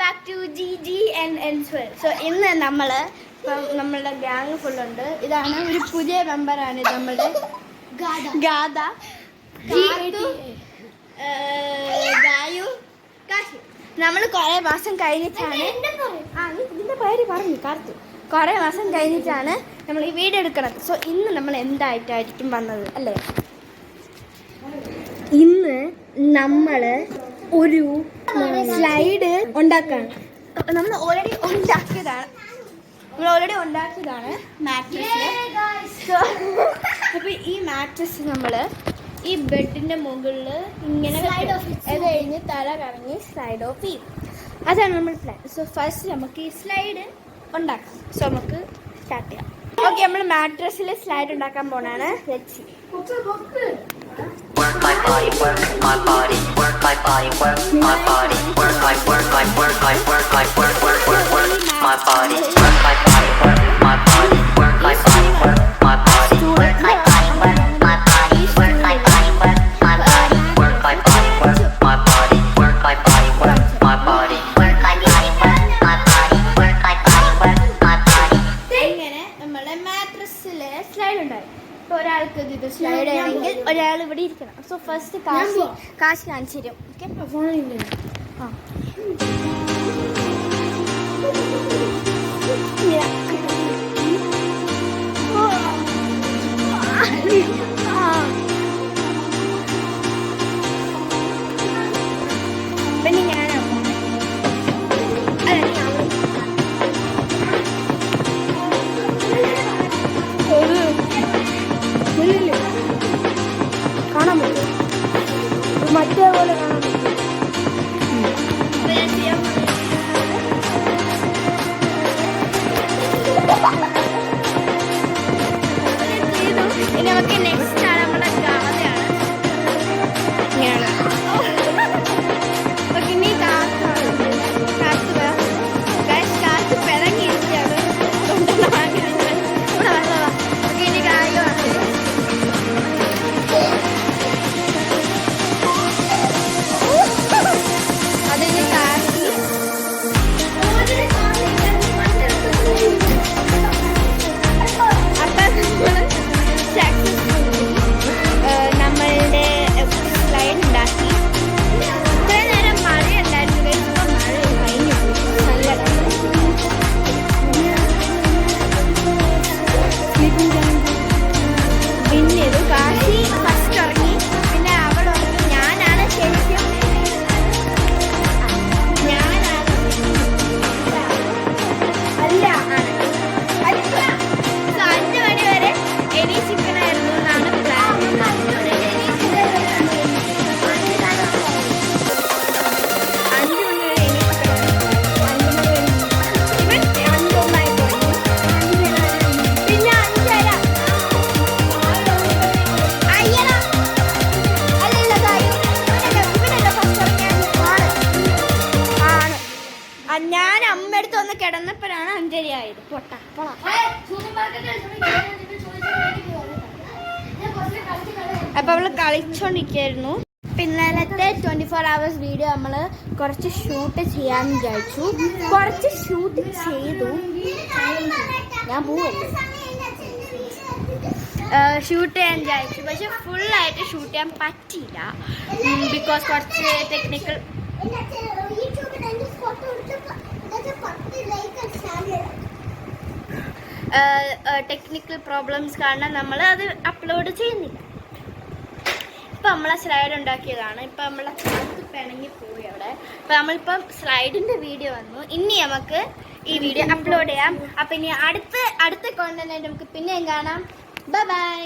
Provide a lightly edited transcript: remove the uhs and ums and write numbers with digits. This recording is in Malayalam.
ബാക്ക് ടു ജി ആൻഡ് എൻസ്വൽ. സോ ഇന്ന് നമ്മളുടെ ഗ്യാങ് ഫുള്ളുണ്ട്. ഇതാണ് ഒരു പുതിയ മെമ്പറാണ് നമ്മുടെ ഗാഥ, ഗായു, കാശി. നമ്മൾ കുറേ മാസം കഴിഞ്ഞിട്ടാണ് ഇതിന്റെ പേര് പറഞ്ഞു കാർത്തു. കുറേ മാസം കഴിഞ്ഞിട്ടാണ് നമ്മൾ ഈ വീഡിയോ എടുക്കണത്. സോ ഇന്ന് നമ്മൾ എന്തായിട്ടായിരിക്കും വന്നത് അല്ലേ? ഇന്ന് നമ്മൾ ഒരു സ്ലൈഡ് ഉണ്ടാക്കാണ്. നമ്മൾ ഓൾറെഡി ഉണ്ടാക്കിയതാണ് മാട്രസ്. അപ്പോൾ ഈ മാട്രസ് നമ്മൾ ഈ ബെഡിന്റെ മുകളിൽ ഇങ്ങനെ അത് കഴിഞ്ഞ് തല കറങ്ങി സ്ലൈഡ് ഓഫ് ചെയ്യും. അതാണ് നമ്മൾ പ്ലാൻ. സോ ഫസ്റ്റ് നമുക്ക് ഈ സ്ലൈഡ് ഉണ്ടാക്കാം. സോ നമുക്ക് സ്റ്റാർട്ട് ചെയ്യാം. ഓക്കെ, നമ്മൾ മാട്രസിൽ സ്ലൈഡ് ഉണ്ടാക്കാൻ പോണാണ്. Work my body, work my body, work my body, work my body, work my work my work my work my work work work work my body, work my body, work my body, work my body, work my body, work my body, work my body, work my body, work my body, work my body, work my body, work my body, work my body, work my body, work my body, work my body, work my body. ഇങ്ങനെ നമ്മുടെ മാട്രസിലെ സ്ലൈഡ് ഉണ്ടായി. ഒരാൾക്ക് ഇത് സ്ലൈഡ് ചെയ്യണമെങ്കിൽ ഒരാൾ ഇവിടെ ഇരിക്കണം. സോ ഫസ്റ്റ് കാശി കാണിച്ചു തരും. ഓക്കെ, പിന്നെ ഞാനാ കാണാൻ പറ്റും, മറ്റേ പോലെ കാണാൻ പറ്റും. ഇനി നമുക്ക് നെക്സ്റ്റ് ആണ് നമ്മുടെ ഗാഥയാണ്. ഇങ്ങനെയാണ്. ഓക്കെ, ഇനി കാറ്റ് പിറങ്ങിയിരിക്കുകയാണ്. ഓക്കെ, ഇനി ഗായുവാണ്. അതിന് കാശി നമ്മളുടെ സ്ലൈഡ് ഉണ്ടാക്കി. ഇത്ര നേരം മഴ ഉണ്ടായിരുന്നു. ഇപ്പം മഴ കഴിഞ്ഞു നല്ല. പിന്നെ ഇത് കാശി ഫസ്റ്റ് ഇറങ്ങി. പിന്നെ അവൾ ഇറങ്ങി. ഞാനാണ് ശരിക്കും അല്ല 5 മണി വരെ എണീച്ചിരിക്കണമായിരുന്നു എന്നാണ് പ്ലാൻ. 5 മണി വരെ പിന്നെ 5:30. അയ്യടാ, അല്ലല്ല കാര്യം ഇവനല്ല ഫസ്റ്റ് ഇറങ്ങിയ ആണ്. ഞാൻ അമ്മയടുത്ത് വന്ന് കിടന്നപ്പോഴാണ് 5:30 ആയത്. പൊട്ടാ. അപ്പൊ അവള് കളിച്ചോണ്ടിരിക്കായിരുന്നു. പിന്നലത്തെ 24 hours വീഡിയോ നമ്മൾ കുറച്ച് ഷൂട്ട് ചെയ്യാന്ന് വിചാരിച്ചു. കുറച്ച് ഷൂട്ട് ചെയ്തു. ഞാൻ പോവല്ലേ ഷൂട്ട് ചെയ്യാൻ വിചാരിച്ചു. പക്ഷെ ഫുള്ളായിട്ട് ഷൂട്ട് ചെയ്യാൻ പറ്റിയില്ല. ബിക്കോസ് കുറച്ച് ടെക്നിക്കൽ പ്രോബ്ലംസ് കാരണം നമ്മൾ അത് അപ്ലോഡ് ചെയ്യുന്നില്ല. ഇപ്പം നമ്മളെ സ്ലൈഡ് ഉണ്ടാക്കിയതാണ്. ഇപ്പം നമ്മളെ കാറ്റ് പിണങ്ങി പോയി അവിടെ. അപ്പം നമ്മളിപ്പം സ്ലൈഡിൻ്റെ വീഡിയോ വന്നു. ഇനി നമുക്ക് ഈ വീഡിയോ അപ്ലോഡ് ചെയ്യാം. അപ്പം ഇനി അടുത്ത കോണ്ടന്റ് നമുക്ക് പിന്നെയും കാണാം. ബൈ.